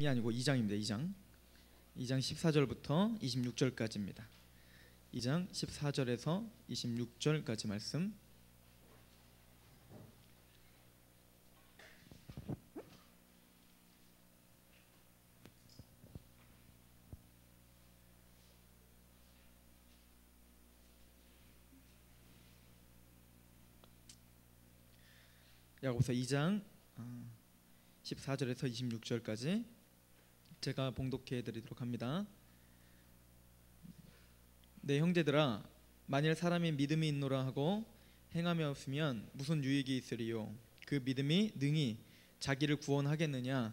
아니고 2장입니다. 2장 14절부터 26절까지입니다. 2장 14절에서 26절까지 말씀. 야고보서 2장 14절에서 26절까지 제가 봉독해 드리도록 합니다. 내 형제들아, 만일 사람이 믿음이 있노라 하고 행함이 없으면 무슨 유익이 있으리요? 그 믿음이 능히 자기를 구원하겠느냐?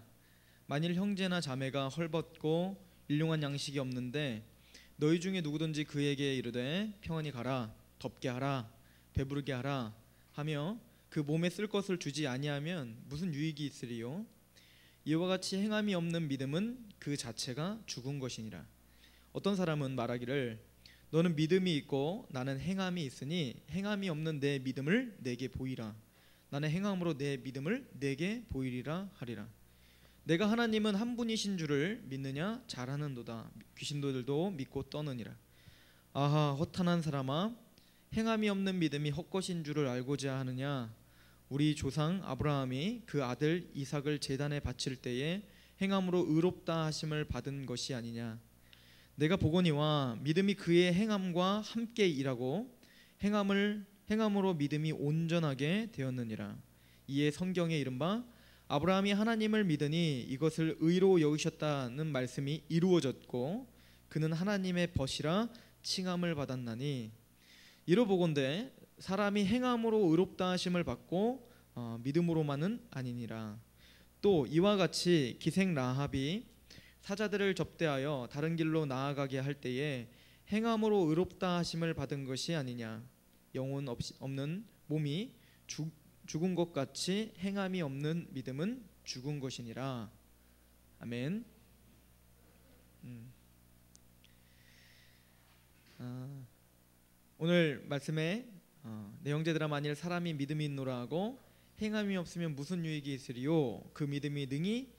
만일 형제나 자매가 헐벗고 일용한 양식이 없는데 너희 중에 누구든지 그에게 이르되 평안히 가라, 덥게 하라, 배부르게 하라 하며 그 몸에 쓸 것을 주지 아니하면 무슨 유익이 있으리요? 이와 같이 행함이 없는 믿음은 그 자체가 죽은 것이니라. 어떤 사람은 말하기를 너는 믿음이 있고 나는 행함이 있으니 행함이 없는 내 믿음을 내게 보이라. 나는 행함으로 내 믿음을 내게 보이리라 하리라. 내가 하나님은 한 분이신 줄을 믿느냐? 잘하는도다. 귀신들도 믿고 떠느니라. 아하, 허탄한 사람아, 행함이 없는 믿음이 헛것인 줄을 알고자 하느냐? 우리 조상 아브라함이 그 아들 이삭을 제단에 바칠 때에 행함으로 의롭다 하심을 받은 것이 아니냐? 내가 보거니와 믿음이 그의 행함과 함께 일하고 행함으로 믿음이 온전하게 되었느니라. 이에 성경에 이른바 아브라함이 하나님을 믿으니 이것을 의로 여기셨다는 말씀이 이루어졌고 그는 하나님의 벗이라 칭함을 받았나니, 이로 보건대 사람이 행함으로 의롭다 하심을 받고 믿음으로만은 아니니라. 또 이와 같이 기생 라합이 사자들을 접대하여 다른 길로 나아가게 할 때에 행함으로 의롭다 하심을 받은 것이 아니냐? 영혼 없는 몸이 죽은 것 같이 행함이 없는 믿음은 죽은 것이니라. 아멘. 오늘 말씀에 내 형제들아, 만일 사람이 믿음이 있노라 하고 행함이 없으면 무슨 유익이 있으리요? 그 믿음이 능히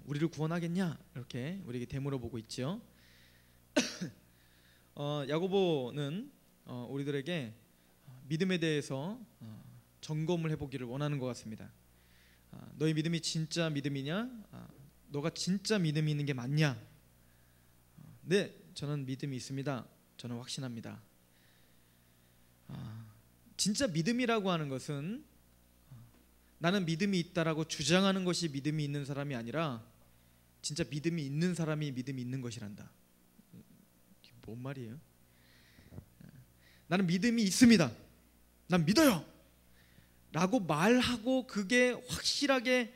우리를 구원하겠냐? 이렇게 우리에게 되물어 보고 있죠. 야고보는 우리들에게 믿음에 대해서 점검을 해보기를 원하는 것 같습니다. 너희 믿음이 진짜 믿음이냐? 너가 진짜 믿음이 있는 게 맞냐? 네, 저는 믿음이 있습니다. 저는 확신합니다. 진짜 믿음이라고 하는 것은 나는 믿음이 있다라고 주장하는 것이 믿음이 있는 사람이 아니라 진짜 믿음이 있는 사람이 믿음이 있는 것이란다. 이게 뭔 말이에요? 나는 믿음이 있습니다. 난 믿어요 라고 말하고 그게 확실하게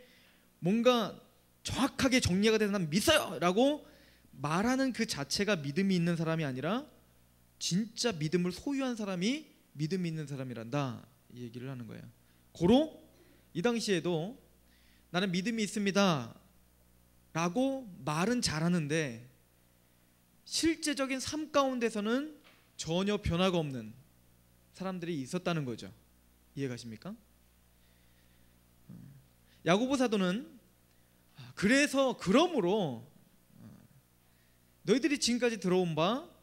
뭔가 정확하게 정리가 돼서 난 믿어요 라고 말하는 그 자체가 믿음이 있는 사람이 아니라 진짜 믿음을 소유한 사람이 믿음이 있는 사람이란다, 이 얘기를 하는 거예요. 고로 이 당시에도 나는 믿음이 있습니다 라고 말은 잘하는데 실제적인 삶 가운데서는 전혀 변화가 없는 사람들이 있었다는 거죠. 이해가십니까? 야고보 사도는 그러므로 너희들이 지금까지 들어온 바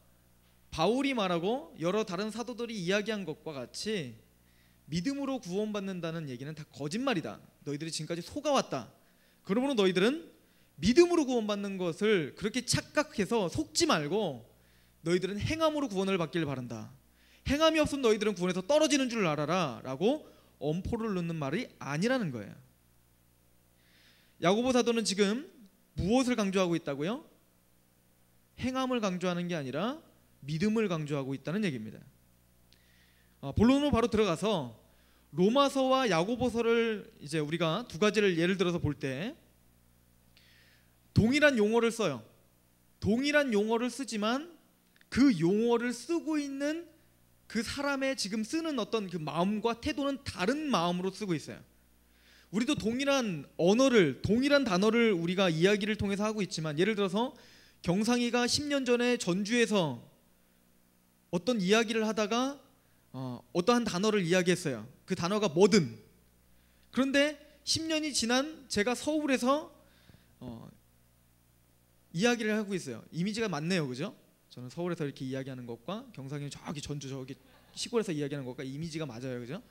바울이 말하고 여러 다른 사도들이 이야기한 것과 같이 믿음으로 구원받는다는 얘기는 다 거짓말이다. 너희들이 지금까지 속아왔다. 그러므로 너희들은 믿음으로 구원받는 것을 그렇게 착각해서 속지 말고 너희들은 행함으로 구원을 받기를 바란다. 행함이 없으면 너희들은 구원에서 떨어지는 줄 알아라 라고 엄포를 놓는 말이 아니라는 거예요. 야고보 사도는 지금 무엇을 강조하고 있다고요? 행함을 강조하는 게 아니라 믿음을 강조하고 있다는 얘기입니다. 본론으로 바로 들어가서 로마서와 야고보서를 이제 우리가 두 가지를 예를 들어서 볼 때 동일한 용어를 써요. 동일한 용어를 쓰지만 그 용어를 쓰고 있는 그 사람의 지금 쓰는 어떤 그 마음과 태도는 다른 마음으로 쓰고 있어요. 우리도 동일한 언어를, 동일한 단어를 우리가 이야기를 통해서 하고 있지만, 예를 들어서 경상이가 10년 전에 전주에서 어떤 이야기를 하다가 어떠한 단어를 이야기했어요. 그 단어가 뭐든. 그런데 10년이 지난 제가 서울에서 이야기를 하고 있어요. 이미지가 맞네요, 그죠? 저는 서울에서 이렇게 이야기하는 것과 경상이 저기 전주 저기 시골에서 이야기하는 것과 이미지가 맞아요, 그죠?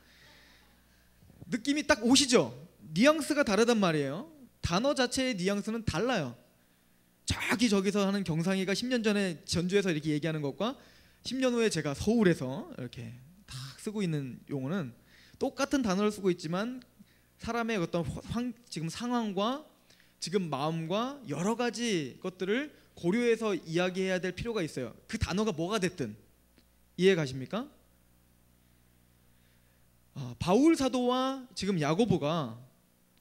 느낌이 딱 오시죠? 뉘앙스가 다르단 말이에요. 단어 자체의 뉘앙스는 달라요. 저기서 하는 경상이가 10년 전에 전주에서 이렇게 얘기하는 것과 10년 후에 제가 서울에서 이렇게 딱 쓰고 있는 용어는 똑같은 단어를 쓰고 있지만 사람의 어떤 지금 상황과 지금 마음과 여러 가지 것들을 고려해서 이야기해야 될 필요가 있어요. 그 단어가 뭐가 됐든. 이해 가십니까? 바울 사도와 지금 야고보가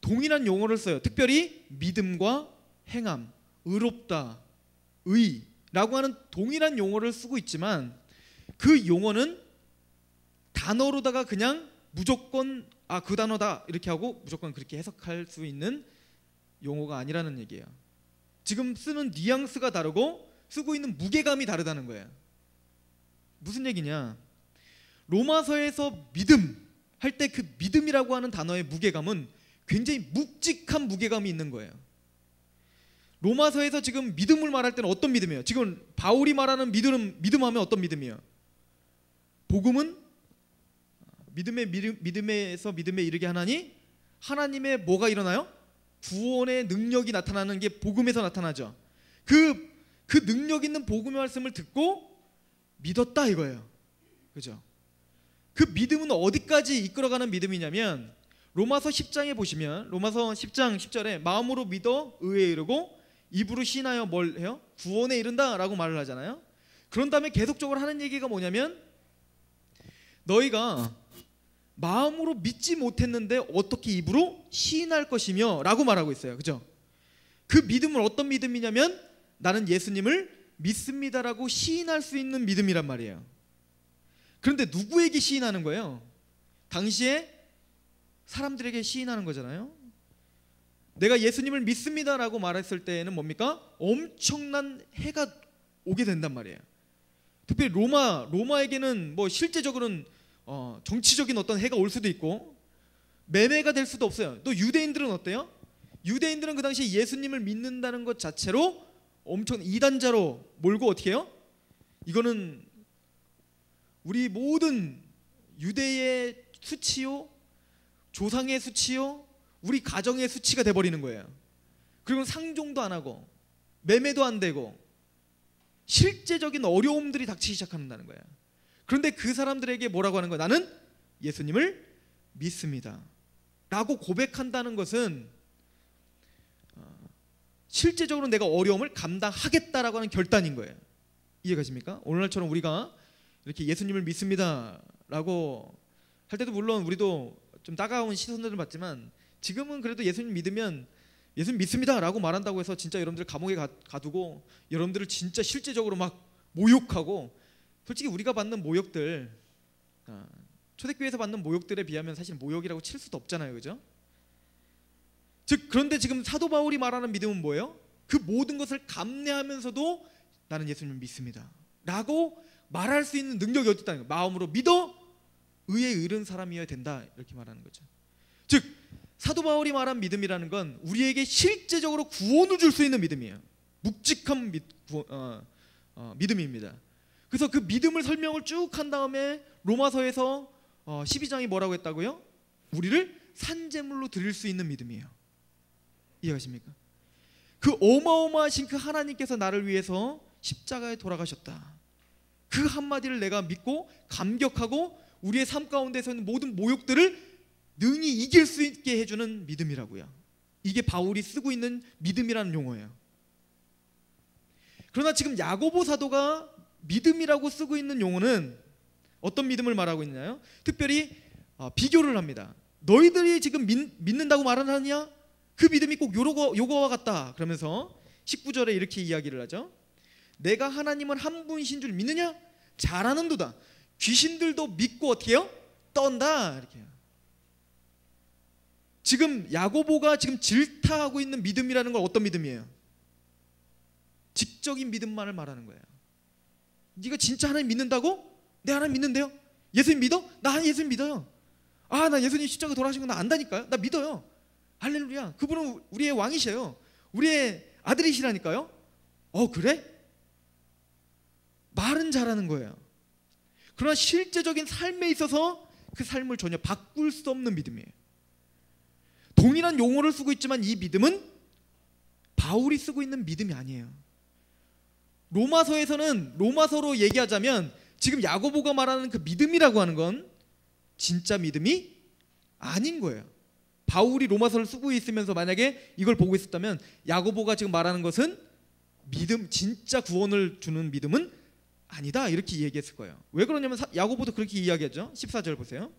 동일한 용어를 써요. 특별히 믿음과 행함, 의롭다, 의라고 하는 동일한 용어를 쓰고 있지만 그 용어는 단어로다가 그냥 무조건 그 단어다 이렇게 하고 무조건 그렇게 해석할 수 있는 용어가 아니라는 얘기예요. 지금 쓰는 뉘앙스가 다르고 쓰고 있는 무게감이 다르다는 거예요. 무슨 얘기냐? 로마서에서 믿음 할 때 그 믿음이라고 하는 단어의 무게감은 굉장히 묵직한 무게감이 있는 거예요. 로마서에서 지금 믿음을 말할 때는 어떤 믿음이에요? 지금 바울이 말하는 믿음 하면 어떤 믿음이에요? 복음은 믿음에서 믿음에 이르게 하나니 하나님의 뭐가 일어나요? 구원의 능력이 나타나는 게 복음에서 나타나죠. 그 능력 있는 복음의 말씀을 듣고 믿었다 이거예요. 그죠? 그 믿음은 어디까지 이끌어가는 믿음이냐면 로마서 10장에 보시면 로마서 10장 10절에 마음으로 믿어 의에 이르고 입으로 신하여 뭘 해요? 구원에 이른다 라고 말을 하잖아요. 그런 다음에 계속적으로 하는 얘기가 뭐냐면 너희가 마음으로 믿지 못했는데 어떻게 입으로 시인할 것이며 라고 말하고 있어요. 그죠? 그 믿음은 어떤 믿음이냐면 나는 예수님을 믿습니다라고 시인할 수 있는 믿음이란 말이에요. 그런데 누구에게 시인하는 거예요? 당시에 사람들에게 시인하는 거잖아요. 내가 예수님을 믿습니다라고 말했을 때에는 뭡니까? 엄청난 해가 오게 된단 말이에요. 특별히 로마에게는 뭐 실제적으로는 정치적인 어떤 해가 올 수도 있고 매매가 될 수도 없어요. 또 유대인들은 어때요? 유대인들은 그 당시에 예수님을 믿는다는 것 자체로 엄청 이단자로 몰고 어떻게 해요? 이거는 우리 모든 유대의 수치요, 조상의 수치요, 우리 가정의 수치가 돼버리는 거예요. 그리고 상종도 안 하고 매매도 안 되고 실제적인 어려움들이 닥치기 시작한다는 거예요. 그런데 그 사람들에게 뭐라고 하는 거예요? 나는 예수님을 믿습니다 라고 고백한다는 것은 실제적으로 내가 어려움을 감당하겠다라고 하는 결단인 거예요. 이해가십니까? 오늘날처럼 우리가 이렇게 예수님을 믿습니다라고 할 때도 물론 우리도 좀 따가운 시선들을 받지만 지금은 그래도 예수님 믿으면 예수님 믿습니다라고 말한다고 해서 진짜 여러분들 감옥에 가두고 여러분들을 진짜 실제적으로 막 모욕하고 솔직히 우리가 받는 모욕들 초대교회에서 받는 모욕들에 비하면 사실 모욕이라고 칠 수도 없잖아요. 그죠? 즉 그런데 지금 사도 바울이 말하는 믿음은 뭐예요? 그 모든 것을 감내하면서도 나는 예수님을 믿습니다 라고 말할 수 있는 능력이 어디 있다는 거예요. 마음으로 믿어 의에 이른 사람이어야 된다 이렇게 말하는 거죠. 즉 사도 바울이 말한 믿음이라는 건 우리에게 실제적으로 구원을 줄 수 있는 믿음이에요. 묵직한 믿음입니다. 그래서 그 믿음을 설명을 쭉 한 다음에 로마서에서 12장이 뭐라고 했다고요? 우리를 산제물로 드릴 수 있는 믿음이에요. 이해가십니까? 그 어마어마하신 그 하나님께서 나를 위해서 십자가에 돌아가셨다. 그 한마디를 내가 믿고 감격하고 우리의 삶 가운데서 있는 모든 모욕들을 능히 이길 수 있게 해주는 믿음이라고요. 이게 바울이 쓰고 있는 믿음이라는 용어예요. 그러나 지금 야고보 사도가 믿음이라고 쓰고 있는 용어는 어떤 믿음을 말하고 있나요? 특별히 비교를 합니다. 너희들이 지금 믿는다고 말하느냐? 그 믿음이 꼭 요거와 같다. 그러면서 19절에 이렇게 이야기를 하죠. 내가 하나님은 한 분이신 줄 믿느냐? 잘하는도다. 귀신들도 믿고 어떻게 해요? 떤다. 이렇게 해요. 지금 야고보가 지금 질타하고 있는 믿음이라는 건 어떤 믿음이에요? 직적인 믿음만을 말하는 거예요. 네가 진짜 하나님 믿는다고? 네 하나님 믿는데요. 예수님 믿어? 나 예수님 믿어요. 나 예수님 십자가 돌아가신 거 나 안다니까요. 나 믿어요. 할렐루야. 그분은 우리의 왕이셔요. 우리의 아들이시라니까요. 그래? 말은 잘하는 거예요. 그러나 실제적인 삶에 있어서 그 삶을 전혀 바꿀 수 없는 믿음이에요. 동일한 용어를 쓰고 있지만 이 믿음은 바울이 쓰고 있는 믿음이 아니에요. 로마서에서는 로마서로 얘기하자면 지금 야고보가 말하는 그 믿음이라고 하는 건 진짜 믿음이 아닌 거예요. 바울이 로마서를 쓰고 있으면서 만약에 이걸 보고 있었다면 야고보가 지금 말하는 것은 믿음, 진짜 구원을 주는 믿음은 아니다 이렇게 얘기했을 거예요. 왜 그러냐면 야고보도 그렇게 이야기하죠. 14절 보세요.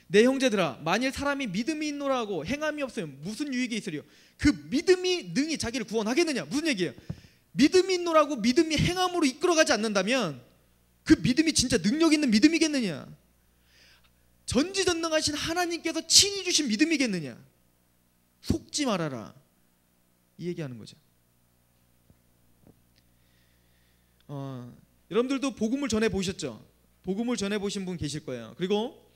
내 형제들아, 만일 사람이 믿음이 있노라 하고 행함이 없으면 무슨 유익이 있으리요? 그 믿음이 능히 자기를 구원하겠느냐? 무슨 얘기예요? 믿음이 있노라고 믿음이 행함으로 이끌어가지 않는다면 그 믿음이 진짜 능력 있는 믿음이겠느냐? 전지전능하신 하나님께서 친히 주신 믿음이겠느냐? 속지 말아라 이 얘기하는 거죠. 여러분들도 복음을 전해 보셨죠? 복음을 전해 보신 분 계실 거예요. 그리고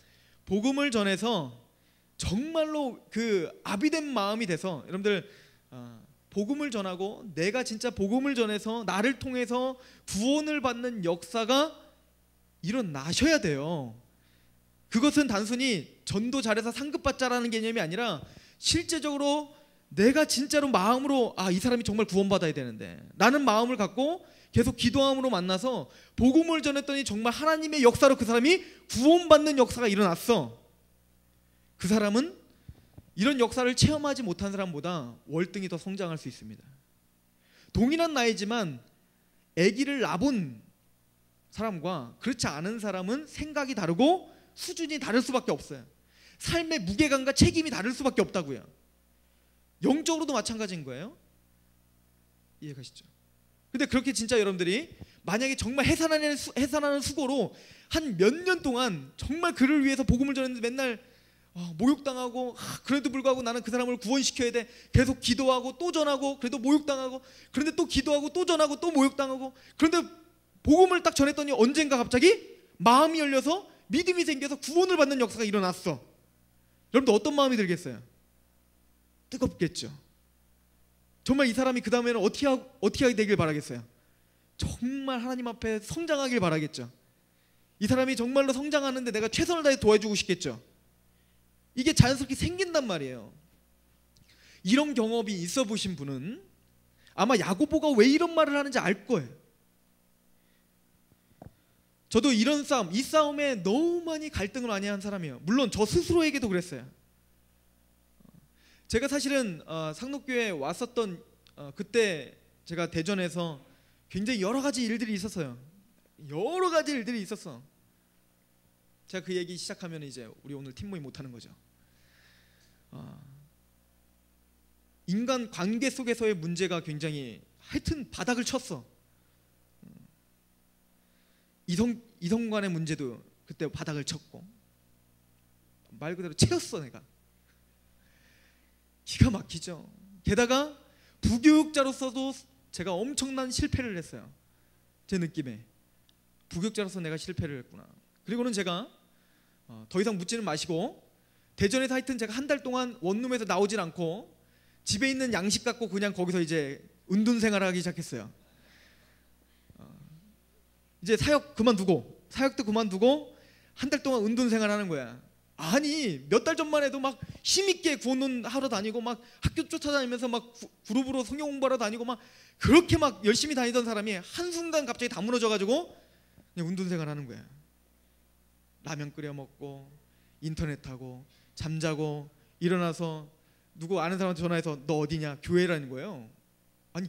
복음을 전해서 정말로 그 아비된 마음이 돼서 여러분들 복음을 전하고 내가 진짜 복음을 전해서 나를 통해서 구원을 받는 역사가 일어나셔야 돼요. 그것은 단순히 전도 잘해서 상급받자라는 개념이 아니라 실제적으로 내가 진짜로 마음으로 이 사람이 정말 구원받아야 되는데 라는 마음을 갖고 계속 기도함으로 만나서 복음을 전했더니 정말 하나님의 역사로 그 사람이 구원받는 역사가 일어났어. 그 사람은 이런 역사를 체험하지 못한 사람보다 월등히 더 성장할 수 있습니다. 동일한 나이지만 아기를 낳은 사람과 그렇지 않은 사람은 생각이 다르고 수준이 다를 수밖에 없어요. 삶의 무게감과 책임이 다를 수밖에 없다고요. 영적으로도 마찬가지인 거예요. 이해가시죠? 근데 그렇게 진짜 여러분들이 만약에 정말 해산하는 수고로 한 몇 년 동안 정말 그를 위해서 복음을 전했는데 맨날 모욕당하고 그래도 불구하고 나는 그 사람을 구원시켜야 돼. 계속 기도하고 또 전하고 그래도 모욕당하고 그런데 또 기도하고 또 전하고 또 모욕당하고 그런데 복음을 딱 전했더니 언젠가 갑자기 마음이 열려서 믿음이 생겨서 구원을 받는 역사가 일어났어. 여러분들 어떤 마음이 들겠어요? 뜨겁겠죠. 정말 이 사람이 그 다음에는 어떻게 되길 바라겠어요? 정말 하나님 앞에 성장하길 바라겠죠. 이 사람이 정말로 성장하는데 내가 최선을 다해 도와주고 싶겠죠. 이게 자연스럽게 생긴단 말이에요. 이런 경험이 있어 보신 분은 아마 야고보가 왜 이런 말을 하는지 알 거예요. 저도 이런 싸움, 이 싸움에 너무 많이 갈등을 많이 한 사람이에요. 물론 저 스스로에게도 그랬어요. 제가 사실은 상록교회에 왔었던 그때 제가 대전에서 굉장히 여러 가지 일들이 있었어요. 여러 가지 일들이 있었어. 제가 그 얘기 시작하면 이제 우리 오늘 팀 모임 못하는 거죠. 인간 관계 속에서의 문제가 굉장히 하여튼 바닥을 쳤어. 이성 간의 문제도 그때 바닥을 쳤고 말 그대로 채웠어 내가. 기가 막히죠. 게다가 부교육자로서도 제가 엄청난 실패를 했어요. 제 느낌에 부교육자로서 내가 실패를 했구나. 그리고는 제가 더 이상 묻지는 마시고 대전에서 하여튼 제가 한 달 동안 원룸에서 나오질 않고 집에 있는 양식 갖고 그냥 거기서 이제 은둔 생활을 하기 시작했어요. 이제 사역도 그만두고 한 달 동안 은둔 생활하는 거야. 아니 몇 달 전만 해도 막 힘있게 구원론 하러 다니고 막 학교 쫓아다니면서 막 그룹으로 성경 공부하러 다니고 막 그렇게 막 열심히 다니던 사람이 한순간 갑자기 다 무너져가지고 그냥 은둔 생활하는 거야. 라면 끓여 먹고 인터넷하고 잠자고 일어나서 누구 아는 사람한테 전화해서 너 어디냐? 교회라는 거예요. 아니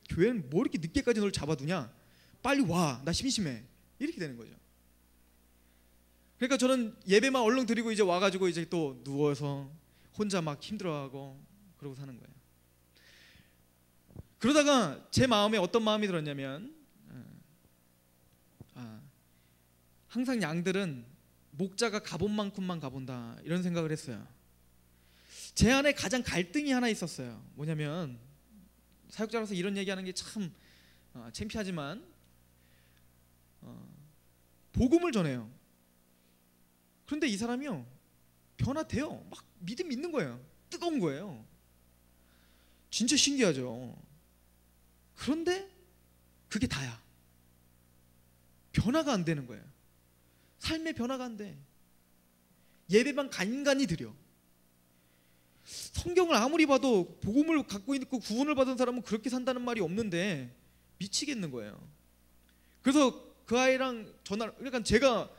교회는 뭐 이렇게 늦게까지 널 잡아두냐? 빨리 와, 나 심심해. 이렇게 되는 거죠. 그러니까 저는 예배만 얼른 드리고 이제 와가지고 이제 또 누워서 혼자 막 힘들어하고 그러고 사는 거예요. 그러다가 제 마음에 어떤 마음이 들었냐면 항상 양들은 목자가 가본 만큼만 가본다 이런 생각을 했어요. 제 안에 가장 갈등이 하나 있었어요. 뭐냐면 사역자로서 이런 얘기하는 게 참 창피하지만 복음을 전해요. 그런데 이 사람이요 변화돼요. 막 믿음 있는 거예요. 뜨거운 거예요. 진짜 신기하죠. 그런데 그게 다야. 변화가 안 되는 거예요. 삶의 변화가 안 돼. 예배만 간간히 드려. 성경을 아무리 봐도 복음을 갖고 있고 구원을 받은 사람은 그렇게 산다는 말이 없는데 미치겠는 거예요. 그래서 그 아이랑 그러니까 제가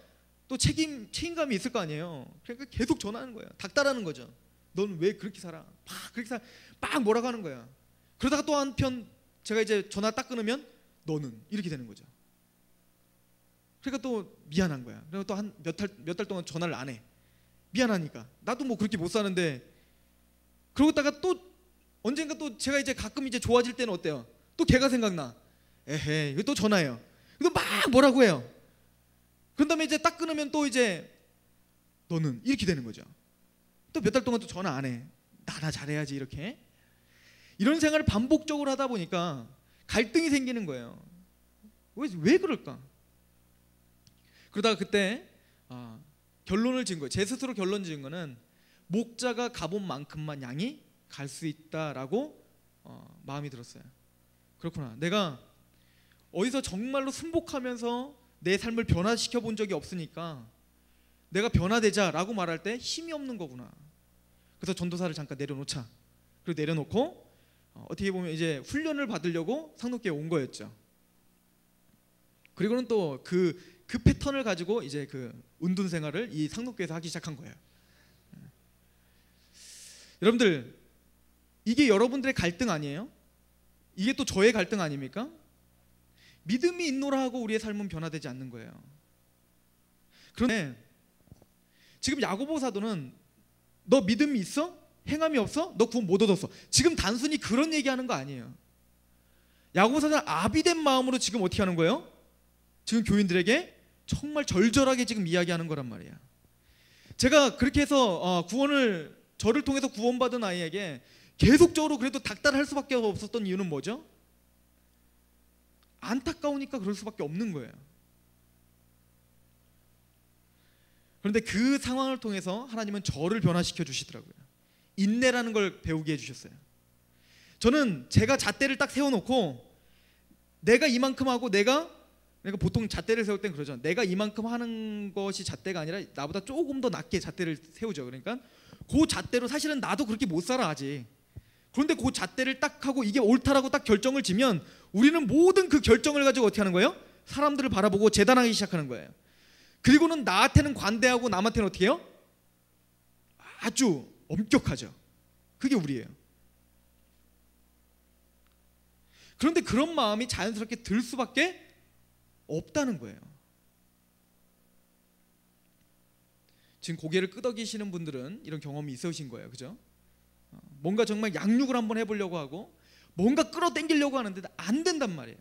또 책임감이 있을 거 아니에요. 그러니까 계속 전화하는 거예요. 닥달하는 거죠. 넌 왜 그렇게 살아? 막 그렇게 막 뭐라고 하는 거야. 그러다가 또 한편 제가 이제 전화 딱 끊으면 너는 이렇게 되는 거죠. 그러니까 또 미안한 거야. 그리고 또 한 몇 달 동안 전화를 안 해. 미안하니까. 나도 뭐 그렇게 못 사는데. 그러다가 또 언젠가 또 제가 이제 가끔 이제 좋아질 때는 어때요? 또 걔가 생각나. 에헤, 이거 또 전화해요. 또 막 뭐라고 해요. 그런 다음에 이제 딱 끊으면 또 이제 너는 이렇게 되는 거죠. 또 몇 달 동안 또 전화 안 해. 나 잘해야지 이렇게. 이런 생활을 반복적으로 하다 보니까 갈등이 생기는 거예요. 왜 그럴까? 그러다가 그때 결론을 지은 거예요. 제 스스로 결론 지은 거는 목자가 가본 만큼만 양이 갈 수 있다라고 마음이 들었어요. 그렇구나. 내가 어디서 정말로 순복하면서 내 삶을 변화시켜 본 적이 없으니까 내가 변화되자라고 말할 때 힘이 없는 거구나. 그래서 전도사를 잠깐 내려놓자. 그리고 내려놓고 어떻게 보면 이제 훈련을 받으려고 상록교에 온 거였죠. 그리고는 또 그 패턴을 가지고 이제 그 운동 생활을 이 상록교에서 하기 시작한 거예요. 여러분들, 이게 여러분들의 갈등 아니에요? 이게 또 저의 갈등 아닙니까? 믿음이 있노라 하고 우리의 삶은 변화되지 않는 거예요. 그런데 지금 야고보 사도는 너 믿음이 있어? 행함이 없어? 너 구원 못 얻었어. 지금 단순히 그런 얘기하는 거 아니에요. 야고보 사도는 아비된 마음으로 지금 어떻게 하는 거예요? 지금 교인들에게 정말 절절하게 지금 이야기하는 거란 말이야. 제가 그렇게 해서 저를 통해서 구원받은 아이에게 계속적으로 그래도 닥달할 수밖에 없었던 이유는 뭐죠? 안타까우니까 그럴 수밖에 없는 거예요. 그런데 그 상황을 통해서 하나님은 저를 변화시켜 주시더라고요. 인내라는 걸 배우게 해주셨어요. 저는 제가 잣대를 딱 세워놓고 내가 이만큼 하고 내가 보통 잣대를 세울 땐 그러죠. 내가 이만큼 하는 것이 잣대가 아니라 나보다 조금 더 낮게 잣대를 세우죠. 그러니까 그 잣대로 사실은 나도 그렇게 못 살아 아직. 그런데 그 잣대를 딱 하고 이게 옳다라고 딱 결정을 지면 우리는 모든 그 결정을 가지고 어떻게 하는 거예요? 사람들을 바라보고 재단하기 시작하는 거예요. 그리고는 나한테는 관대하고 남한테는 어떻게 해요? 아주 엄격하죠. 그게 우리예요. 그런데 그런 마음이 자연스럽게 들 수밖에 없다는 거예요. 지금 고개를 끄덕이시는 분들은 이런 경험이 있으신 거예요. 그죠? 뭔가 정말 양육을 한번 해보려고 하고 뭔가 끌어당기려고 하는데 안 된단 말이에요.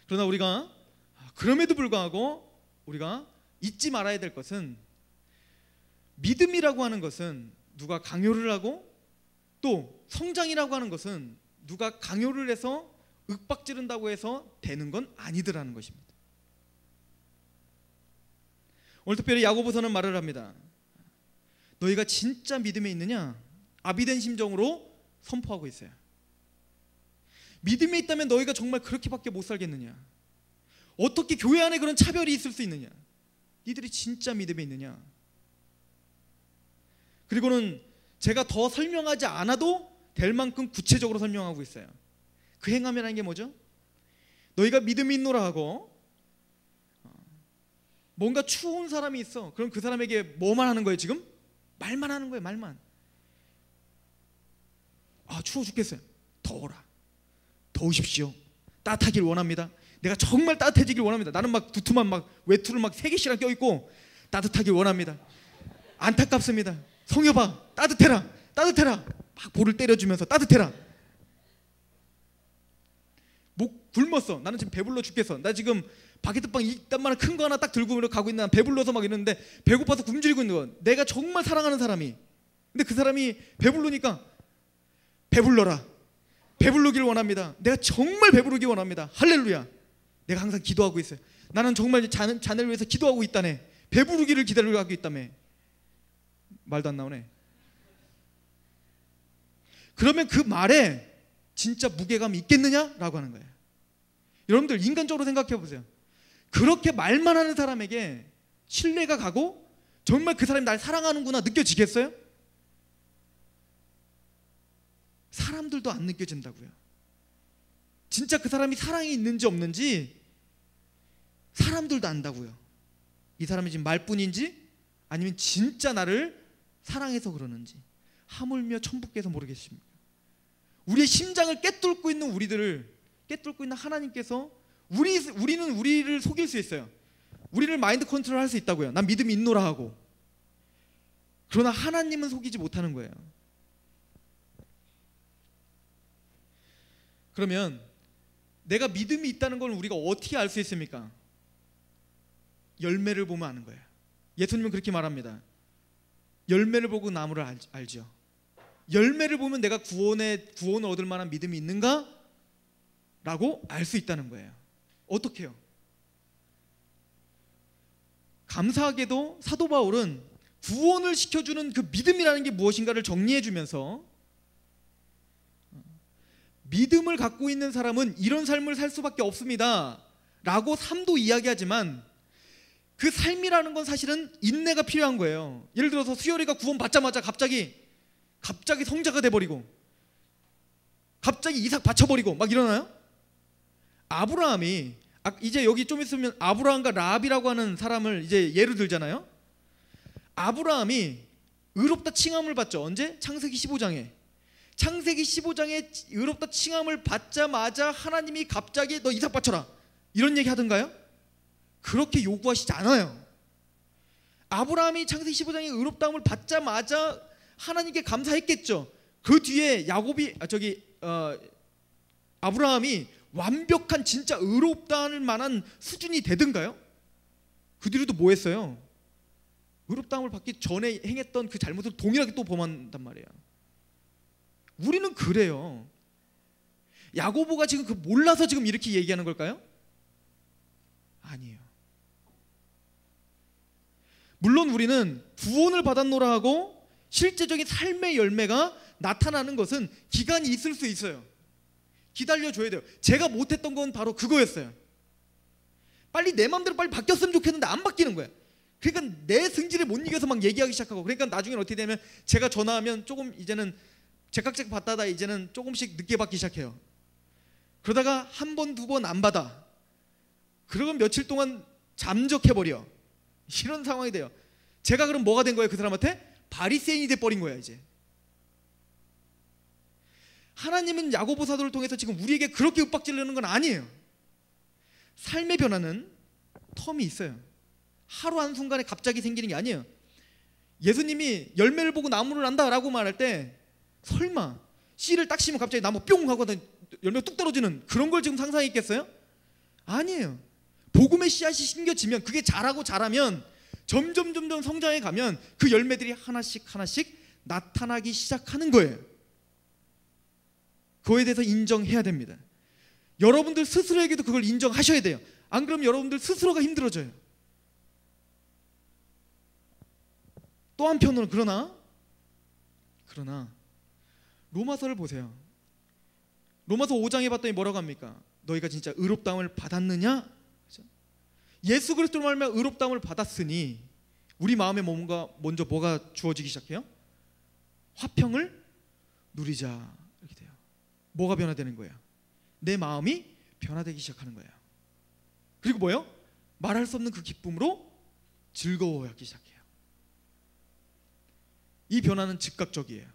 그러나 우리가 그럼에도 불구하고 우리가 잊지 말아야 될 것은 믿음이라고 하는 것은 누가 강요를 하고 또 성장이라고 하는 것은 누가 강요를 해서 윽박지른다고 해서 되는 건 아니더라는 것입니다. 오늘 특별히 야고보서는 말을 합니다. 너희가 진짜 믿음에 있느냐? 아비된 심정으로 선포하고 있어요. 믿음에 있다면 너희가 정말 그렇게밖에 못 살겠느냐? 어떻게 교회 안에 그런 차별이 있을 수 있느냐? 니들이 진짜 믿음에 있느냐? 그리고는 제가 더 설명하지 않아도 될 만큼 구체적으로 설명하고 있어요. 그 행함이라는 게 뭐죠? 너희가 믿음이 있노라 하고 뭔가 추운 사람이 있어. 그럼 그 사람에게 뭐만 하는 거예요 지금? 말만 하는 거예요. 말만. 추워 죽겠어요. 더워라. 더우십시오. 따뜻하길 원합니다. 내가 정말 따뜻해지길 원합니다. 나는 막 두툼한 막 외투를 막 3개씩이나 껴입고 따뜻하길 원합니다. 안타깝습니다. 성여봐, 따뜻해라. 따뜻해라. 막 볼을 때려주면서 따뜻해라. 목 굶었어. 나는 지금 배불러 죽겠어. 나 지금 바게트빵 이딴만한 큰 거 하나 딱 들고 가고 있는, 배불러서 막 이러는데 배고파서 굶주리고 있는 거. 내가 정말 사랑하는 사람이. 근데 그 사람이 배부르니까 배불러라. 배부르길 원합니다. 내가 정말 배부르길 원합니다. 할렐루야. 내가 항상 기도하고 있어요. 나는 정말 자네를 위해서 기도하고 있다네. 배부르기를 기다리고 있다며. 말도 안 나오네. 그러면 그 말에 진짜 무게감이 있겠느냐라고 하는 거예요. 여러분들 인간적으로 생각해 보세요. 그렇게 말만 하는 사람에게 신뢰가 가고 정말 그 사람이 날 사랑하는구나 느껴지겠어요? 사람들도 안 느껴진다고요. 진짜 그 사람이 사랑이 있는지 없는지 사람들도 안다고요. 이 사람이 지금 말뿐인지 아니면 진짜 나를 사랑해서 그러는지 하물며 천부께서 모르겠습니까? 우리의 심장을 꿰뚫고 있는 우리들을 꿰뚫고 있는 하나님께서 우리는 우리를 속일 수 있어요. 우리를 마인드 컨트롤 할 수 있다고요. 난 믿음이 있노라 하고. 그러나 하나님은 속이지 못하는 거예요. 그러면 내가 믿음이 있다는 걸 우리가 어떻게 알 수 있습니까? 열매를 보면 아는 거예요. 예수님은 그렇게 말합니다. 열매를 보고 나무를 알죠. 열매를 보면 내가 구원을 얻을 만한 믿음이 있는가? 라고 알 수 있다는 거예요. 어떻게 해요? 감사하게도 사도 바울은 구원을 시켜주는 그 믿음이라는 게 무엇인가를 정리해주면서 믿음을 갖고 있는 사람은 이런 삶을 살 수밖에 없습니다 라고 삶도 이야기하지만 그 삶이라는 건 사실은 인내가 필요한 거예요. 예를 들어서 수열이가 구원 받자마자 갑자기 성자가 돼버리고 갑자기 이삭 바쳐버리고 막 이러나요? 아브라함이 이제 여기 좀 있으면 아브라함과 라합이라고 하는 사람을 이제 예로 들잖아요. 아브라함이 의롭다 칭함을 받죠. 언제? 창세기 15장에. 창세기 15장에 의롭다 칭함을 받자마자 하나님이 갑자기 너 이삭 바쳐라 이런 얘기 하던가요? 그렇게 요구하시지 않아요. 아브라함이 창세기 15장에 의롭다함을 받자마자 하나님께 감사했겠죠. 그 뒤에 아브라함이 완벽한 진짜 의롭다할 만한 수준이 되든가요? 그 뒤로도 뭐 했어요? 의롭다함을 받기 전에 행했던 그 잘못을 동일하게 또 범한단 말이에요. 우리는 그래요. 야고보가 지금 그 몰라서 지금 이렇게 얘기하는 걸까요? 아니에요. 물론 우리는 구원을 받았노라 하고 실제적인 삶의 열매가 나타나는 것은 기간이 있을 수 있어요. 기다려줘야 돼요. 제가 못했던 건 바로 그거였어요. 빨리 내 마음대로 빨리 바뀌었으면 좋겠는데 안 바뀌는 거예요. 그러니까 내 승질을 못 이겨서 막 얘기하기 시작하고, 그러니까 나중에는 어떻게 되면 제가 전화하면 조금 이제는 제깍제깍 받다가 이제는 조금씩 늦게 받기 시작해요. 그러다가 한 번, 두 번 안 받아. 그러면 며칠 동안 잠적해버려. 이런 상황이 돼요. 제가 그럼 뭐가 된 거예요? 그 사람한테? 바리새인이 돼버린 거야 이제. 하나님은 야고보 사도를 통해서 지금 우리에게 그렇게 윽박지르는 건 아니에요. 삶의 변화는 텀이 있어요. 하루 한순간에 갑자기 생기는 게 아니에요. 예수님이 열매를 보고 나무를 안다라고 말할 때 설마 씨를 딱 심으면 갑자기 나무 뿅 하고 열매가 뚝 떨어지는 그런 걸 지금 상상했겠어요? 아니에요. 복음의 씨앗이 심겨지면 그게 자라면 점점 성장해 가면 그 열매들이 하나씩 나타나기 시작하는 거예요. 그거에 대해서 인정해야 됩니다. 여러분들 스스로에게도 그걸 인정하셔야 돼요. 안 그러면 여러분들 스스로가 힘들어져요. 또 한편으로는 그러나 로마서를 보세요. 로마서 5장에 봤더니 뭐라고 합니까? 너희가 진짜 의롭다함을 받았느냐? 그렇죠? 예수 그리스도로 말하면 의롭다함을 받았으니 우리 마음에 먼저 뭐가 주어지기 시작해요? 화평을 누리자 이렇게 돼요. 뭐가 변화되는 거예요? 내 마음이 변화되기 시작하는 거예요. 그리고 뭐예요? 말할 수 없는 그 기쁨으로 즐거워하기 시작해요. 이 변화는 즉각적이에요.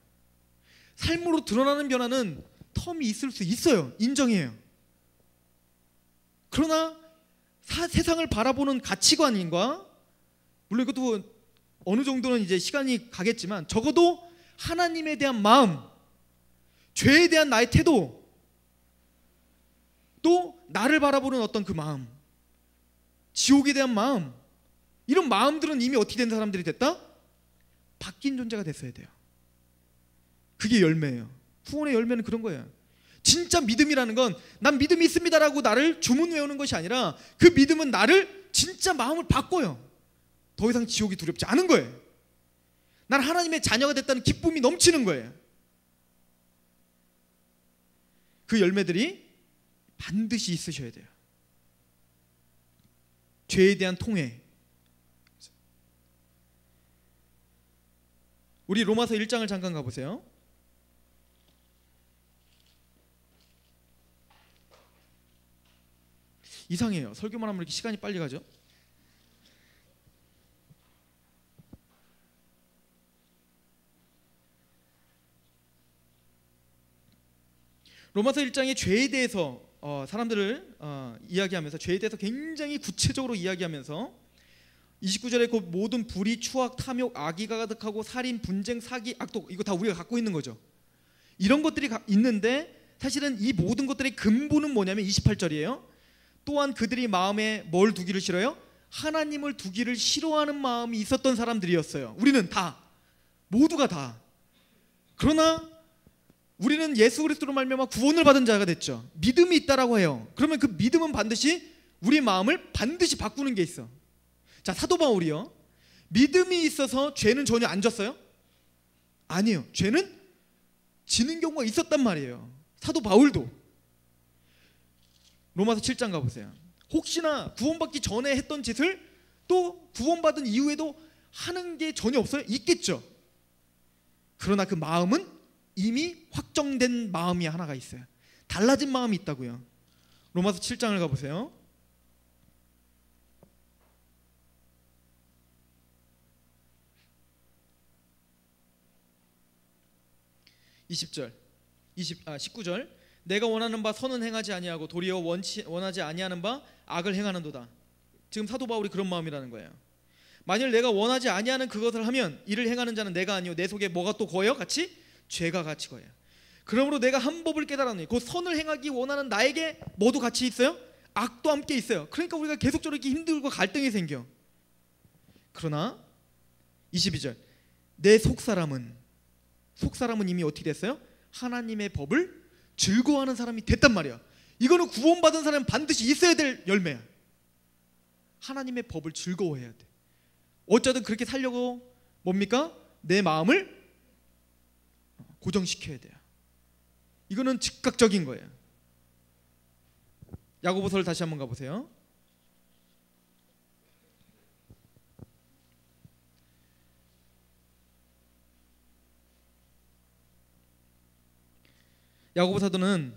삶으로 드러나는 변화는 텀이 있을 수 있어요. 인정해요. 그러나 세상을 바라보는 가치관인과 물론 이것도 어느 정도는 이제 시간이 가겠지만 적어도 하나님에 대한 마음, 죄에 대한 나의 태도, 또 나를 바라보는 어떤 그 마음, 지옥에 대한 마음, 이런 마음들은 이미 어떻게 된 사람들이 됐다? 바뀐 존재가 됐어야 돼요. 그게 열매예요. 후원의 열매는 그런 거예요. 진짜 믿음이라는 건 난 믿음이 있습니다라고 나를 주문 외우는 것이 아니라 그 믿음은 나를 진짜 마음을 바꿔요. 더 이상 지옥이 두렵지 않은 거예요. 난 하나님의 자녀가 됐다는 기쁨이 넘치는 거예요. 그 열매들이 반드시 있으셔야 돼요. 죄에 대한 통회. 우리 로마서 1장을 잠깐 가보세요. 이상해요. 설교만 하면 이렇게 시간이 빨리 가죠. 로마서 1장의 죄에 대해서 사람들을 이야기하면서 죄에 대해서 굉장히 구체적으로 이야기하면서 29절에 그 모든 불의, 추악, 탐욕, 악의가 가득하고 살인, 분쟁, 사기, 악독, 이거 다 우리가 갖고 있는 거죠. 이런 것들이 있는데 사실은 이 모든 것들의 근본은 뭐냐면 28절이에요. 또한 그들이 마음에 뭘 두기를 싫어요? 하나님을 두기를 싫어하는 마음이 있었던 사람들이었어요. 우리는 다, 모두가 다. 그러나 우리는 예수 그리스도로 말미암아 구원을 받은 자가 됐죠. 믿음이 있다라고 해요. 그러면 그 믿음은 반드시 우리 마음을 반드시 바꾸는 게 있어. 자, 사도 바울이요, 믿음이 있어서 죄는 전혀 안 졌어요? 아니에요. 죄는 지는 경우가 있었단 말이에요. 사도 바울도. 로마서 7장 가보세요. 혹시나 구원받기 전에 했던 짓을 또 구원받은 이후에도 하는 게 전혀 없어요? 있겠죠. 그러나 그 마음은 이미 확정된 마음이 하나가 있어요. 달라진 마음이 있다고요. 로마서 7장을 가보세요. 19절 내가 원하는 바 선은 행하지 아니하고 도리어 원하지 아니하는 바 악을 행하는도다. 지금 사도 바울이 그런 마음이라는 거예요. 만일 내가 원하지 아니하는 그것을 하면 이를 행하는 자는 내가 아니요 내 속에 뭐가 또 거해요? 같이? 죄가 같이 거해요. 그러므로 내가 한 법을 깨달았노니 그 선을 행하기 원하는 나에게 뭐도 같이 있어요? 악도 함께 있어요. 그러니까 우리가 계속적으로 이렇게 힘들고 갈등이 생겨. 그러나 22절 내 속사람은 이미 어떻게 됐어요? 하나님의 법을 즐거워하는 사람이 됐단 말이야. 이거는 구원받은 사람은 반드시 있어야 될 열매야. 하나님의 법을 즐거워해야 돼. 어쩌든 그렇게 살려고 뭡니까? 내 마음을 고정시켜야 돼요. 이거는 즉각적인 거예요. 야고보서를 다시 한번 가보세요. 야고보 사도는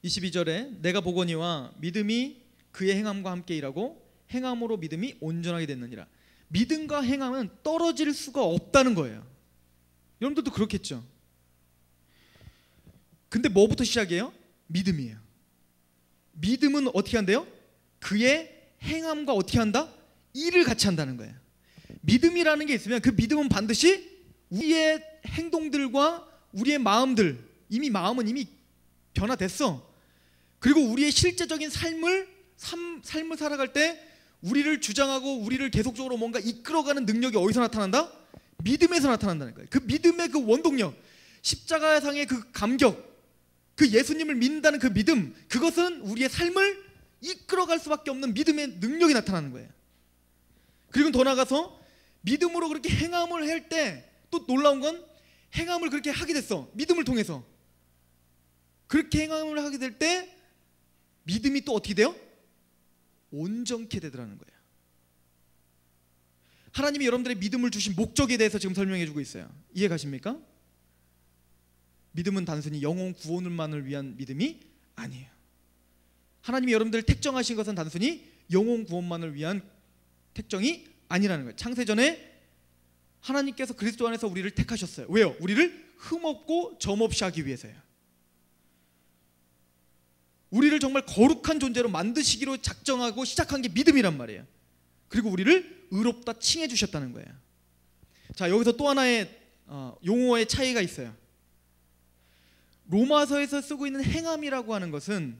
22절에 내가 보거니와 믿음이 그의 행함과 함께 일하고 행함으로 믿음이 온전하게 됐느니라. 믿음과 행함은 떨어질 수가 없다는 거예요. 여러분들도 그렇겠죠. 근데 뭐부터 시작이에요? 믿음이에요. 믿음은 어떻게 한대요? 그의 행함과 어떻게 한다? 일을 같이 한다는 거예요. 믿음이라는 게 있으면 그 믿음은 반드시 우리의 행동들과 우리의 마음들, 이미 마음은 이미 변화됐어. 그리고 우리의 실제적인 삶을 살아갈 때 우리를 주장하고 우리를 계속적으로 뭔가 이끌어가는 능력이 어디서 나타난다? 믿음에서 나타난다는 거예요. 그 믿음의 그 원동력, 십자가상의 그 감격, 그 예수님을 믿는다는 그 믿음, 그것은 우리의 삶을 이끌어갈 수밖에 없는 믿음의 능력이 나타나는 거예요. 그리고 더 나아가서 믿음으로 그렇게 행함을 할 때 또 놀라운 건 행함을 그렇게 하게 됐어. 믿음을 통해서 그렇게 행함을 하게 될 때 믿음이 또 어떻게 돼요? 온전케 되더라는 거예요. 하나님이 여러분들의 믿음을 주신 목적에 대해서 지금 설명해 주고 있어요. 이해 가십니까? 믿음은 단순히 영혼 구원만을 위한 믿음이 아니에요. 하나님이 여러분들을 택정하신 것은 단순히 영혼 구원만을 위한 택정이 아니라는 거예요. 창세전에 하나님께서 그리스도 안에서 우리를 택하셨어요. 왜요? 우리를 흠없고 점없이 하기 위해서요. 우리를 정말 거룩한 존재로 만드시기로 작정하고 시작한 게 믿음이란 말이에요. 그리고 우리를 의롭다 칭해 주셨다는 거예요. 자, 여기서 또 하나의 용어의 차이가 있어요. 로마서에서 쓰고 있는 행함이라고 하는 것은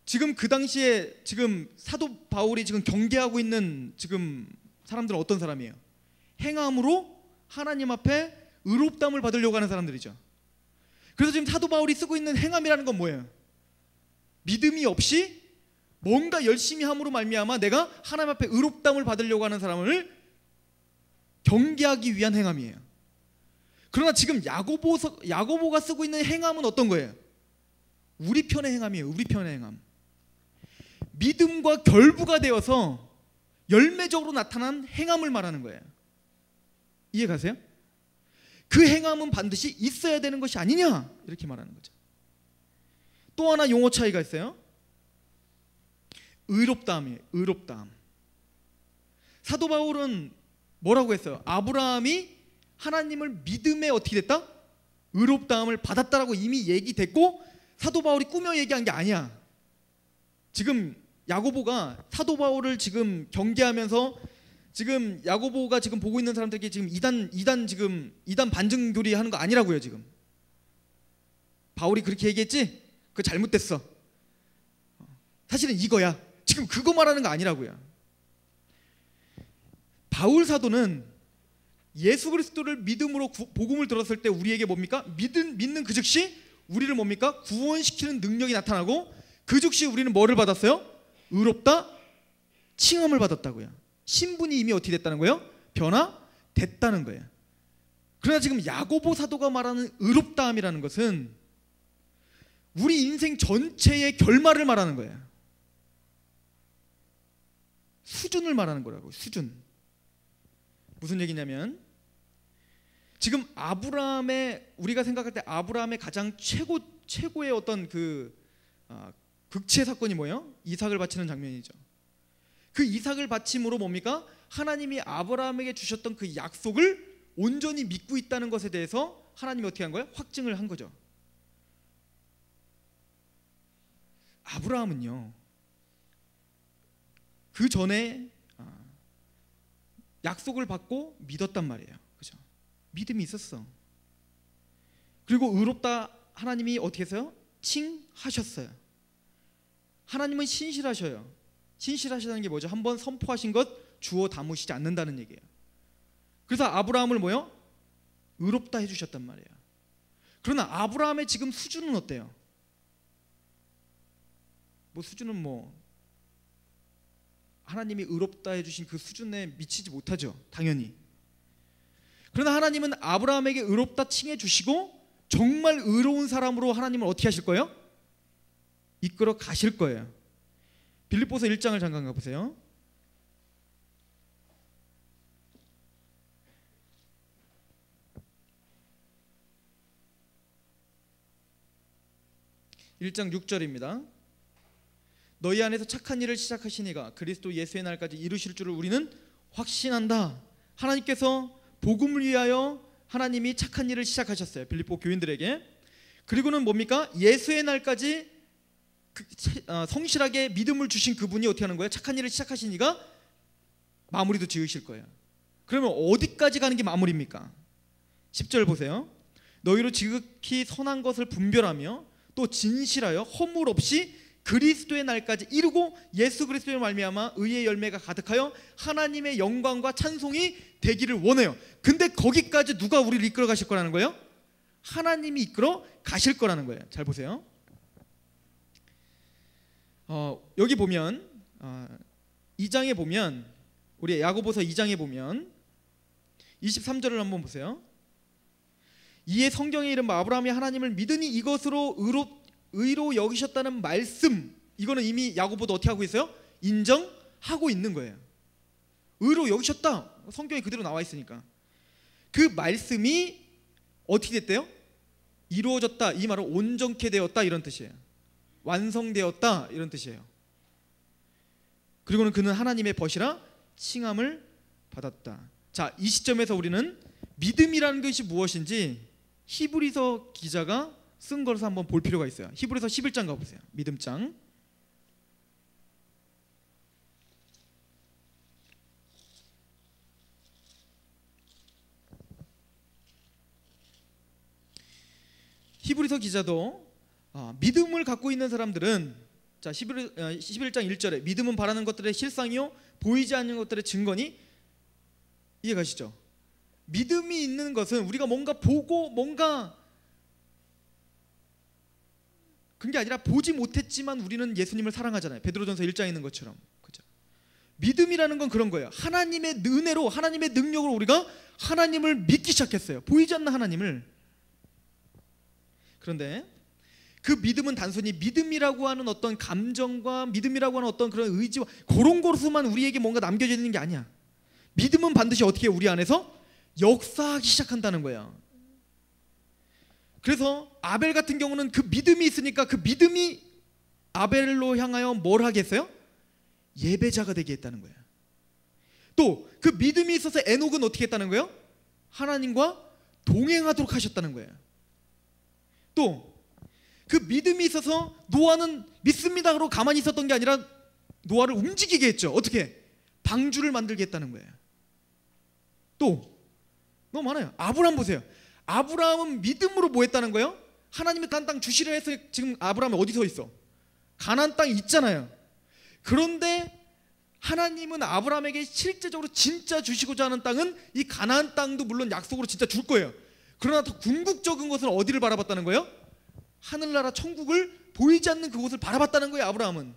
지금 그 당시에 지금 사도 바울이 지금 경계하고 있는 지금 사람들은 어떤 사람이에요? 행함으로 하나님 앞에 의롭다함을 받으려고 하는 사람들이죠. 그래서 지금 사도 바울이 쓰고 있는 행함이라는 건 뭐예요? 믿음이 없이 뭔가 열심히 함으로 말미암아 내가 하나님 앞에 의롭다함을 받으려고 하는 사람을 경계하기 위한 행함이에요. 그러나 지금 야고보가 쓰고 있는 행함은 어떤 거예요? 우리 편의 행함이에요. 우리 편의 행함. 믿음과 결부가 되어서 열매적으로 나타난 행함을 말하는 거예요. 이해 가세요? 그 행함은 반드시 있어야 되는 것이 아니냐, 이렇게 말하는 거죠. 또 하나 용어 차이가 있어요. 의롭다함이에요. 의롭다함. 사도 바울은 뭐라고 했어요? 아브라함이 하나님을 믿음에 어떻게 됐다? 의롭다함을 받았다라고 이미 얘기됐고, 사도 바울이 꾸며 얘기한 게 아니야. 지금 야고보가 사도 바울을 지금 경계하면서 지금 야고보가 지금 보고 있는 사람들에게 지금 이단 반증교리 하는 거 아니라고요. 지금 바울이 그렇게 얘기했지? 그거 잘못됐어. 사실은 이거야. 지금 그거 말하는 거 아니라고요. 바울 사도는 예수 그리스도를 믿음으로 복음을 들었을 때 우리에게 뭡니까? 믿는 그 즉시 우리를 뭡니까? 구원시키는 능력이 나타나고, 그 즉시 우리는 뭐를 받았어요? 의롭다 칭함을 받았다고요. 신분이 이미 어떻게 됐다는 거예요? 변화됐다는 거예요. 그러나 지금 야고보 사도가 말하는 의롭다함이라는 것은 우리 인생 전체의 결말을 말하는 거예요. 수준을 말하는 거라고. 수준. 무슨 얘기냐면, 지금 우리가 생각할 때 아브라함의 가장 최고의 어떤 극치의 사건이 뭐예요? 이삭을 바치는 장면이죠. 그 이삭을 바침으로 뭡니까? 하나님이 아브라함에게 주셨던 그 약속을 온전히 믿고 있다는 것에 대해서 하나님이 어떻게 한 거예요? 확증을 한 거죠. 아브라함은요, 그 전에 약속을 받고 믿었단 말이에요. 그죠? 믿음이 있었어. 그리고 의롭다 하나님이 어떻게 했어요? 칭하셨어요. 하나님은 신실하셔요. 신실하시다는 게 뭐죠? 한번 선포하신 것 주워 담으시지 않는다는 얘기예요. 그래서 아브라함을 뭐요? 의롭다 해주셨단 말이에요. 그러나 아브라함의 지금 수준은 어때요? 수준은 하나님이 의롭다 해주신 그 수준에 미치지 못하죠. 당연히. 그러나 하나님은 아브라함에게 의롭다 칭해 주시고 정말 의로운 사람으로 하나님을 어떻게 하실 거예요? 이끌어 가실 거예요. 빌립보서 1장을 잠깐 가보세요. (1장 6절입니다) 너희 안에서 착한 일을 시작하신 이가 그리스도 예수의 날까지 이루실 줄을 우리는 확신한다. 하나님께서 복음을 위하여 하나님이 착한 일을 시작하셨어요. 빌립보 교인들에게. 그리고는 뭡니까? 예수의 날까지 성실하게 믿음을 주신 그분이 어떻게 하는 거예요? 착한 일을 시작하신 이가 마무리도 지으실 거예요. 그러면 어디까지 가는 게 마무리입니까? 10절 보세요. 너희로 지극히 선한 것을 분별하며 또 진실하여 허물 없이 그리스도의 날까지 이루고 예수 그리스도의 말미암아 의의 열매가 가득하여 하나님의 영광과 찬송이 되기를 원해요. 근데 거기까지 누가 우리를 이끌어 가실 거라는 거예요? 하나님이 이끌어 가실 거라는 거예요. 잘 보세요. 여기 보면 2장에 보면, 우리 야고보서 2장에 보면 23절을 한번 보세요. 이에 성경의 이름 아브라함이 하나님을 믿으니 이것으로 의로 여기셨다는 말씀, 이거는 이미 야고보도 어떻게 하고 있어요? 인정하고 있는 거예요. 의로 여기셨다, 성경에 그대로 나와 있으니까. 그 말씀이 어떻게 됐대요? 이루어졌다, 이 말은 온전케 되었다 이런 뜻이에요. 완성되었다 이런 뜻이에요. 그리고는 그는 하나님의 벗이라 칭함을 받았다. 자, 이 시점에서 우리는 믿음이라는 것이 무엇인지 히브리서 기자가 쓴 것을 한번 볼 필요가 있어요. 히브리서 11장 가보세요. 믿음장. 히브리서 기자도 믿음을 갖고 있는 사람들은, 자 11장 1절에 믿음은 바라는 것들의 실상이요 보이지 않는 것들의 증거니, 이해가시죠? 믿음이 있는 것은 우리가 뭔가 보고 뭔가 그게 아니라 보지 못했지만 우리는 예수님을 사랑하잖아요. 베드로전서 1장에 있는 것처럼. 그죠? 믿음이라는 건 그런 거예요. 하나님의 은혜로, 하나님의 능력으로 우리가 하나님을 믿기 시작했어요. 보이지 않는 하나님을. 그런데 그 믿음은 단순히 믿음이라고 하는 어떤 감정과 믿음이라고 하는 어떤 그런 의지와 그런 것으로만 우리에게 뭔가 남겨져 있는 게 아니야. 믿음은 반드시 어떻게 우리 안에서 역사하기 시작한다는 거야. 그래서 아벨 같은 경우는 그 믿음이 있으니까 그 믿음이 아벨로 향하여 뭘 하겠어요? 예배자가 되게 했다는 거야. 또 그 믿음이 있어서 에녹은 어떻게 했다는 거예요? 하나님과 동행하도록 하셨다는 거예요. 또 그 믿음이 있어서 노아는 믿습니다 하고 가만히 있었던 게 아니라 노아를 움직이게 했죠. 어떻게? 방주를 만들게 했다는 거예요. 또 너무 많아요. 아브라함 보세요. 아브라함은 믿음으로 뭐 했다는 거예요? 하나님이 가나안 땅 주시려 해서 지금 아브라함이 어디 서 있어? 가나안 땅 있잖아요. 그런데 하나님은 아브라함에게 실제적으로 진짜 주시고자 하는 땅은 이 가나안 땅도 물론 약속으로 진짜 줄 거예요. 그러나 더 궁극적인 것은 어디를 바라봤다는 거예요? 하늘나라 천국을 보이지 않는 그곳을 바라봤다는 거예요. 아브라함은.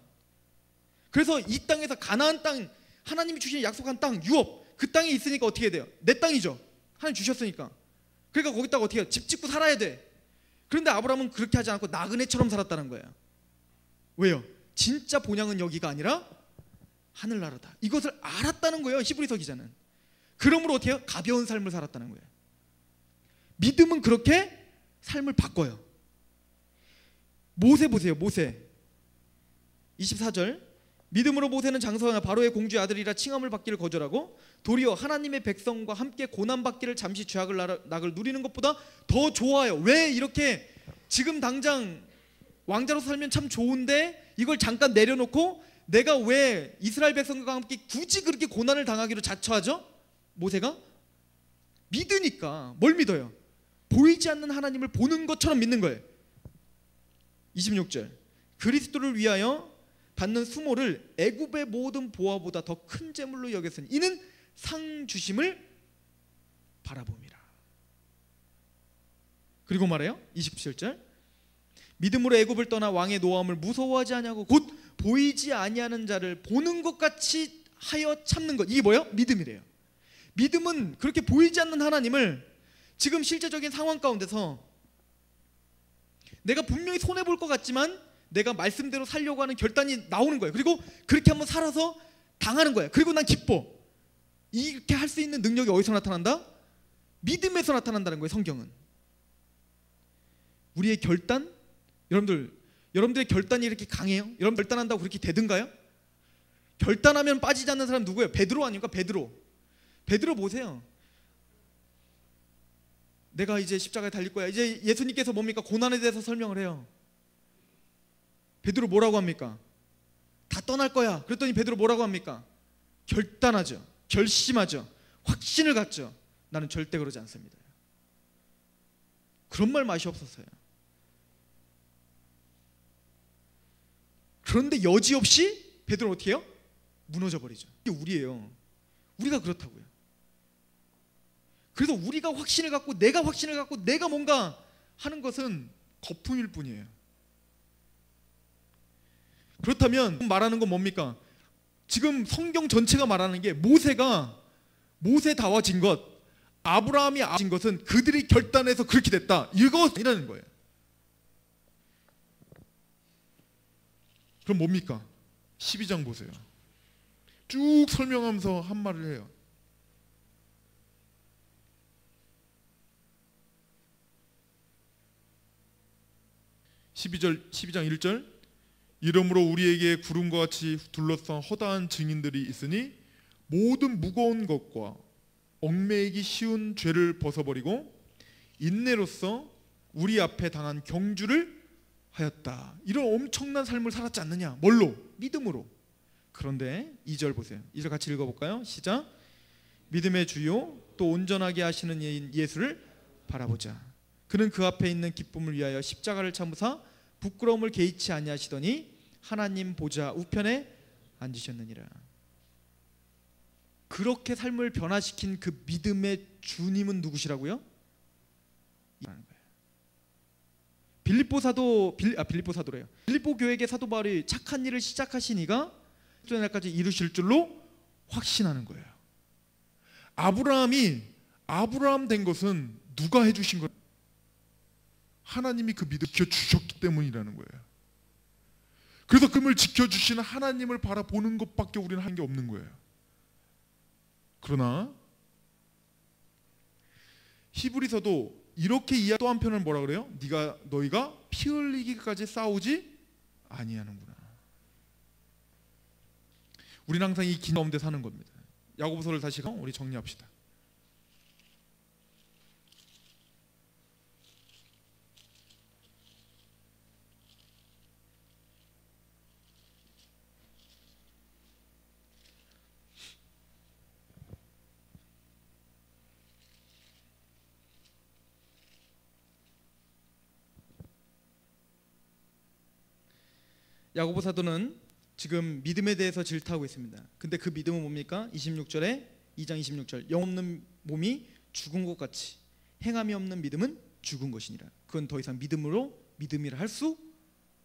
그래서 이 땅에서 가나안 땅, 하나님이 주신 약속한 땅, 유업, 그 땅에 있으니까 어떻게 해야 돼요? 내 땅이죠. 하나님 주셨으니까. 그러니까 거기다가 어떻게 해요? 집 짓고 살아야 돼. 그런데 아브라함은 그렇게 하지 않고 나그네처럼 살았다는 거예요. 왜요? 진짜 본향은 여기가 아니라 하늘나라다. 이것을 알았다는 거예요. 히브리서 기자는. 그러므로 어떻게 해요? 가벼운 삶을 살았다는 거예요. 믿음은 그렇게 삶을 바꿔요. 모세 보세요. 모세 24절 믿음으로 모세는 장서나 바로의 공주의 아들이라 칭함을 받기를 거절하고 도리어 하나님의 백성과 함께 고난받기를 잠시 죄악을 낙을 누리는 것보다 더 좋아요. 왜 이렇게 지금 당장 왕자로 살면 참 좋은데 이걸 잠깐 내려놓고 내가 왜 이스라엘 백성과 함께 굳이 그렇게 고난을 당하기로 자처하죠? 모세가? 믿으니까. 뭘 믿어요? 보이지 않는 하나님을 보는 것처럼 믿는 거예요. 26절 그리스도를 위하여 받는 수모를 애굽의 모든 보화보다 더 큰 재물로 여겼으니 이는 상 주심을 바라봅니다. 그리고 말해요. 27절 믿음으로 애굽을 떠나 왕의 노함을 무서워하지 아니하고 곧 보이지 아니하는 자를 보는 것 같이 하여 참는 것. 이게 뭐예요? 믿음이래요. 믿음은 그렇게 보이지 않는 하나님을 지금 실제적인 상황 가운데서 내가 분명히 손해볼 것 같지만 내가 말씀대로 살려고 하는 결단이 나오는 거예요. 그리고 그렇게 한번 살아서 당하는 거예요. 그리고 난 기뻐. 이렇게 할 수 있는 능력이 어디서 나타난다? 믿음에서 나타난다는 거예요. 성경은. 우리의 결단? 여러분들의 결단이 이렇게 강해요? 여러분 결단한다고 그렇게 되든가요? 결단하면 빠지지 않는 사람 누구예요? 베드로 아닙니까? 베드로 보세요. 내가 이제 십자가에 달릴 거야. 이제 예수님께서 뭡니까? 고난에 대해서 설명을 해요. 베드로 뭐라고 합니까? 다 떠날 거야. 그랬더니 베드로 뭐라고 합니까? 결단하죠. 결심하죠. 확신을 갖죠. 나는 절대 그러지 않습니다. 그런 말 맛이 없었어요. 그런데 여지없이 베드로는 어떻게 해요? 무너져 버리죠. 이게 우리예요. 우리가 그렇다고요. 그래서 우리가 확신을 갖고 내가 확신을 갖고 내가 뭔가 하는 것은 거품일 뿐이에요. 그렇다면 말하는 건 뭡니까? 지금 성경 전체가 말하는 게 모세다워진 것, 아브라함이 아진 것은 그들이 결단해서 그렇게 됐다. 이거 아니라는 거예요. 그럼 뭡니까? 12장 보세요. 쭉 설명하면서 한 말을 해요. 12장 1절 이러므로 우리에게 구름과 같이 둘러싼 허다한 증인들이 있으니 모든 무거운 것과 얽매이기 쉬운 죄를 벗어버리고 인내로써 우리 앞에 당한 경주를 하였다. 이런 엄청난 삶을 살았지 않느냐? 뭘로? 믿음으로. 그런데 2절 보세요. 2절 같이 읽어볼까요? 시작. 믿음의 주요 또 온전하게 하시는 예수를 바라보자. 그는 그 앞에 있는 기쁨을 위하여 십자가를 참으사 부끄러움을 개의치 아니하시더니 하나님 보좌 우편에 앉으셨느니라. 그렇게 삶을 변화시킨 그 믿음의 주님은 누구시라고요? 빌립보 교회의 사도 바울이 착한 일을 시작하신 이가 수련날까지 이루실 줄로 확신하는 거예요. 아브라함이 아브라함 된 것은 누가 해주신 거예요? 하나님이 그 믿음 지켜주셨기 때문이라는 거예요. 그래서 그를 지켜주시는 하나님을 바라보는 것밖에 우리는 한 게 없는 거예요. 그러나 히브리서도 이렇게 이해 또 한편은 뭐라 그래요? 너희가 피 흘리기까지 싸우지 아니하는구나. 우리는 항상 이 긴 가운데 사는 겁니다. 야고보서를 다시 우리 정리합시다. 야고보 사도는 지금 믿음에 대해서 질타하고 있습니다. 근데 그 믿음은 뭡니까? 26절에 2장 26절 영 없는 몸이 죽은 것 같이 행함이 없는 믿음은 죽은 것이니라. 그건 더 이상 믿음이라 할 수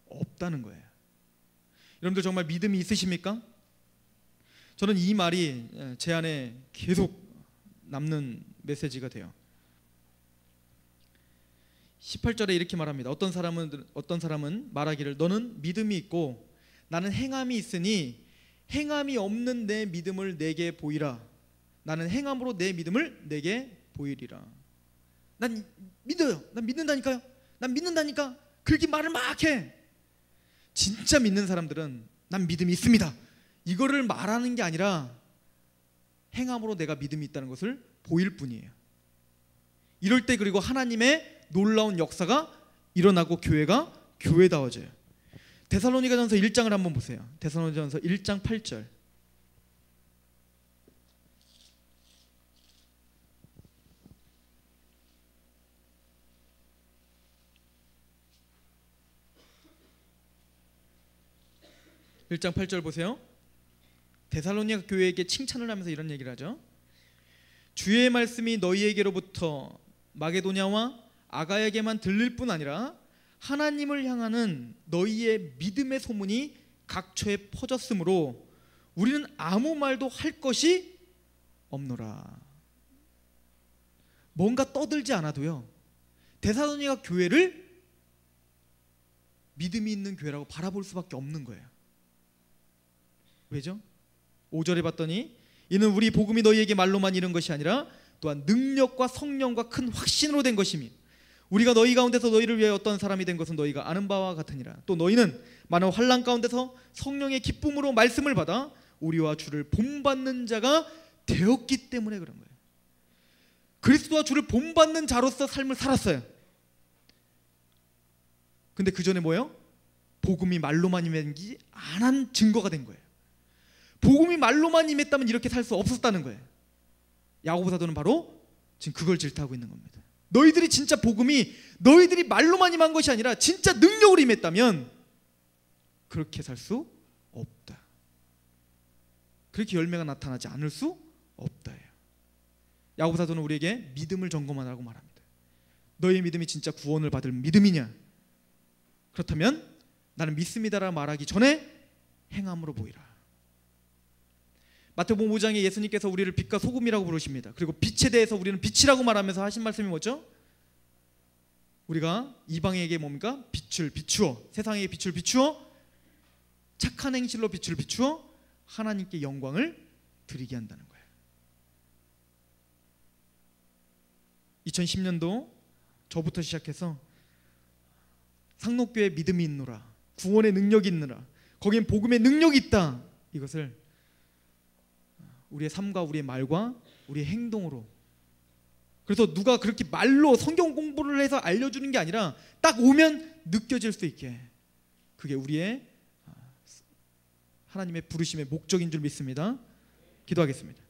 없다는 거예요. 여러분들 정말 믿음이 있으십니까? 저는 이 말이 제 안에 계속 남는 메시지가 돼요. 18절에 이렇게 말합니다. 어떤 사람은 말하기를 너는 믿음이 있고 나는 행함이 있으니 행함이 없는 내 믿음을 내게 보이라. 나는 행함으로 내 믿음을 내게 보이리라. 난 믿어요. 난 믿는다니까요. 난 믿는다니까. 그렇게 말을 막 해. 진짜 믿는 사람들은 난 믿음이 있습니다. 이거를 말하는 게 아니라 행함으로 내가 믿음이 있다는 것을 보일 뿐이에요. 이럴 때 그리고 하나님의 놀라운 역사가 일어나고 교회가 교회다워져요. 데살로니가전서 1장을 한번 보세요. 데살로니가전서 1장 8절. (1장 8절) 보세요. 데살로니가 교회에게 칭찬을 하면서 이런 얘기를 하죠. 주의 말씀이 너희에게로부터 마게도냐와 아가야에게만 들릴 뿐 아니라 하나님을 향하는 너희의 믿음의 소문이 각처에 퍼졌으므로 우리는 아무 말도 할 것이 없노라. 뭔가 떠들지 않아도요, 데살로니가 교회를 믿음이 있는 교회라고 바라볼 수밖에 없는 거예요. 왜죠? 5절에 봤더니 이는 우리 복음이 너희에게 말로만 이른 것이 아니라 또한 능력과 성령과 큰 확신으로 된 것이니 우리가 너희 가운데서 너희를 위해 어떤 사람이 된 것은 너희가 아는 바와 같으니라. 또 너희는 많은 환난 가운데서 성령의 기쁨으로 말씀을 받아 우리와 주를 본받는 자가 되었기 때문에 그런 거예요. 그리스도와 주를 본받는 자로서 삶을 살았어요. 근데 그 전에 뭐예요? 복음이 말로만 임했는지 안 한 증거가 된 거예요. 복음이 말로만 임했다면 이렇게 살 수 없었다는 거예요. 야고보 사도는 바로 지금 그걸 질타하고 있는 겁니다. 너희들이 진짜 복음이 너희들이 말로만 임한 것이 아니라 진짜 능력으로 임했다면 그렇게 살 수 없다. 그렇게 열매가 나타나지 않을 수 없다예요. 야고보 사도는 우리에게 믿음을 점검하라고 말합니다. 너희의 믿음이 진짜 구원을 받을 믿음이냐? 그렇다면 나는 믿습니다라 말하기 전에 행함으로 보이라. 마태복음 5장에 예수님께서 우리를 빛과 소금이라고 부르십니다. 그리고 빛에 대해서 우리는 빛이라고 말하면서 하신 말씀이 뭐죠? 우리가 이방에게 뭡니까? 빛을 비추어, 세상에게 빛을 비추어 착한 행실로 빛을 비추어 하나님께 영광을 드리게 한다는 거예요. 2010년도 저부터 시작해서 상록교회 믿음이 있노라, 구원의 능력이 있노라, 거기엔 복음의 능력이 있다, 이것을 우리의 삶과 우리의 말과 우리의 행동으로, 그래서 누가 그렇게 말로 성경 공부를 해서 알려주는 게 아니라 딱 오면 느껴질 수 있게, 그게 우리의 하나님의 부르심의 목적인 줄 믿습니다. 기도하겠습니다.